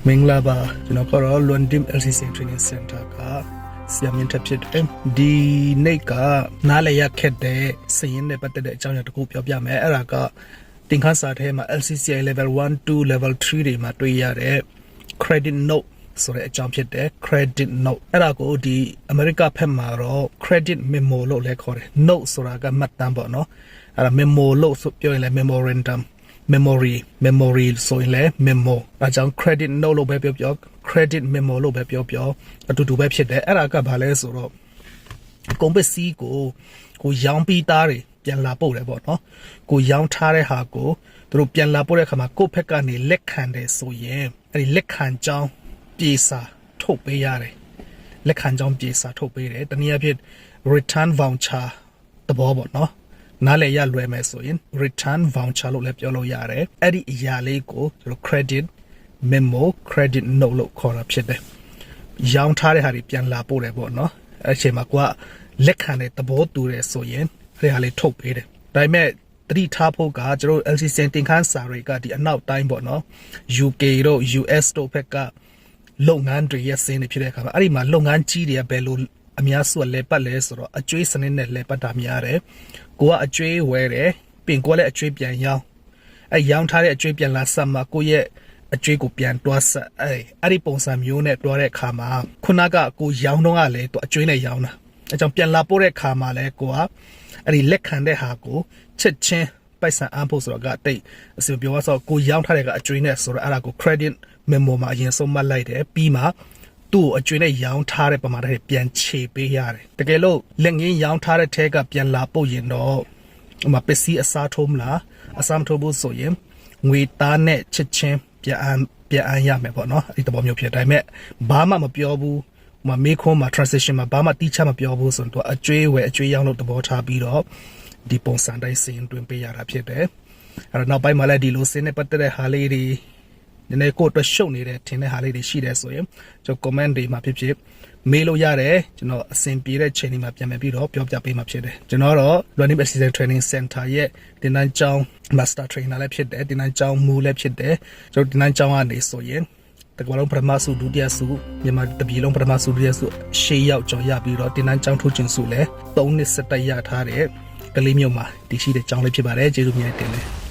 မင်္ဂလာပါကျွန်တော်ကတော့ Luandim LCC Training Center ကဆရာမင်းထပ်ဖြစ်တယ်ဒီနေ့ကနားလည်ရခက်တဲ့စည်ရင်းနဲ့ပတ်သက်တဲ့အကြောင်းအရာတစ်ခုပြောပြမယ်အဲ့ဒါကတင်ခန်းစာထဲမှာ LCCI level 1 2 level 3တွေမှာတွေ့ရတဲ့ credit note ဆိုတဲ့အကြောင်းဖြစ်တဲ့ credit note အဲ့ဒါကိုဒီအမေရိကဘက်မှာတော့ credit memo လို့လည်းခေါ်တယ် note ဆိုတာကမှတ်တမ်းပေါ့နော်အဲ့ဒါ memo လို့ဆိုပြောရင်လည်း memorandum memory ဆိုရင်လည်း memo အကြောင်း credit note လို့ပဲပြော credit memo လို့ပဲပြောအတူတူပဲဖြစ်တယ်အဲ့ဒါကဘာလဲဆိုတော့ကုန်ပစ္စည်းကိုရောင်းပြီးသားတွေပြန်လာပို့တယ်ပေါ့နော်ကိုရောင်းထားတဲ့ဟာကိုသူတို့ပြန်လာပို့တဲ့အခါမှာကိုယ့်ဘက်ကနေလက်ခံတယ်ဆိုရင်အဲ့ဒီလက်ခံကြောင်းပြေစာထုတ်ပေးရတယ်လက်ခံကြောင်းပြေစာထုတ်ပေးတယ်တနည်းအားဖြင့် return voucher သဘောပေါ့နော်နားလည်ရလွယ်မယ်ဆိုရင် return voucher လို့လည်းပြောလို့ရတယ်အဲ့ဒီအရာလေးကိုကျွန်တော် credit memo credit note လို့ခေါ်တာဖြစ်တယ်ရောင်းထားတဲ့ဟာတွေပြန်လာပို့တယ်ပေါ့နော်အဲ့ချိန်မှာကိုကလက်ခံတဲ့သဘောတူတယ်ဆိုရင်အဲ့ဒီဟာလေးထုတ်ပေးတယ်ဒါပေမဲ့တတိထားဖို့ကကျွန်တော် LCC တင်ခန်းစာတွေကဒီအနောက်တိုင်းပေါ့နော် UK တို့ US တို့ဘက်ကလုပ်ငန်းတွေရဲ့စင်းတွေဖြစ်တဲ့အခါမှာအဲ့ဒီမှာလုပ်ငန်းကြီးတွေကဘယ်လိုအများစုလဲပတ်လဲဆိုတော့အကျွေးစနစ်နဲ့လဲပတ်တာများတယ်ကိုကအကျွေးဝယ်တယ်ပြင်ကိုလည်းအကျွေးပြန်ရောင်းအဲရောင်းထားတဲ့အကျွေးပြန်လာဆက်မှာကိုရဲ့အကျွေးကိုပြန်တွားဆက်အဲ့ဒီပုံစံမျိုးနဲ့တွားတဲ့အခါမှာခုနကကိုရောင်းတော့ကလည်းသူအကျွေးနဲ့ရောင်းတာအဲကြောင့်ပြန်လာပို့တဲ့အခါမှာလည်းကိုကအဲ့ဒီလက်ခံတဲ့ဟာကိုချက်ချင်းပိုက်ဆံအဖို့ဆိုတော့ကတိတ်အစီပြောဆိုကိုရောင်းထားတဲ့ကအကျွေးနဲ့ဆိုတော့အဲ့ဒါကို credit memo မှာအရင်ဆုံးမှတ်လိုက်တယ်ပြီးမှသူ့အကျွေးနဲ့ရောင်းထားတဲ့ပမာဏတွေပြန်ခြေပေးရတယ်တကယ်လို့လက်ငင်းရောင်းထားတဲ့ထဲကပြန်လာပို့ရင်တော့ဟိုမှာပစ္စည်းအစားထိုးမလားအစားမထိုးဘူးဆိုရင်ငွေသားနဲ့ချက်ချင်းပြန်အမ်းရမယ်ပေါ့နော်အဲ့ဒီသဘောမျိုးဖြစ်တယ်ဒါပေမဲ့ဘာမှမပြောဘူးဟိုမှာမေးခွန်းမှာ transition မှာဘာမှတိကျမပြောဘူးဆိုတော့အကျွေးဝယ်အကျွေးရောင်းလို့သဘောထားပြီးတော့ဒီပုံစံတိုင်းစင်တွင်ပေးရတာဖြစ်တယ်အဲ့တော့နောက်ပိုင်းမှာလည်းဒီလိုစင်နဲ့ပတ်သက်တဲ့ဟာလေးတွေနည်းနည်းကိုအတွက်ရှုပ်နေတဲ့ထင်တဲ့ဟာလေးတွေရှိတယ်ဆိုရင်ကျွန်တော် comment တွေမှာဖြစ်မေးလို့ရတယ်ကျွန်တော်အဆင်ပြေတဲ့ချိန်တွေမှာပြန်မယ်ပြီးတော့ပြောပြပေးမှာဖြစ်တယ်ကျွန်တော်တော့ Luandim LCC Training Center ရဲ့တင်နန်းကျောင်း Master Trainer လည်းဖြစ်တယ်တင်နန်းကျောင်းမူလည်းဖြစ်တယ်ကျွန်တော်တင်နန်းကျောင်းကနေဆိုရင်တကယ်လို့ပထမစုဒုတိယစုမြန်မာတပြည်လုံးပထမစုဒုတိယစု6ရောက်ကျော်ရပြီးတော့တင်နန်းကျောင်းထိုးချင်စုလည်း3နှစ်စက်တက်ရထားတဲ့ကလေးမျိုးမှာတည်ရှိတဲ့ကျောင်းလေးဖြစ်ပါတယ်ကျေးဇူးများတင်တယ်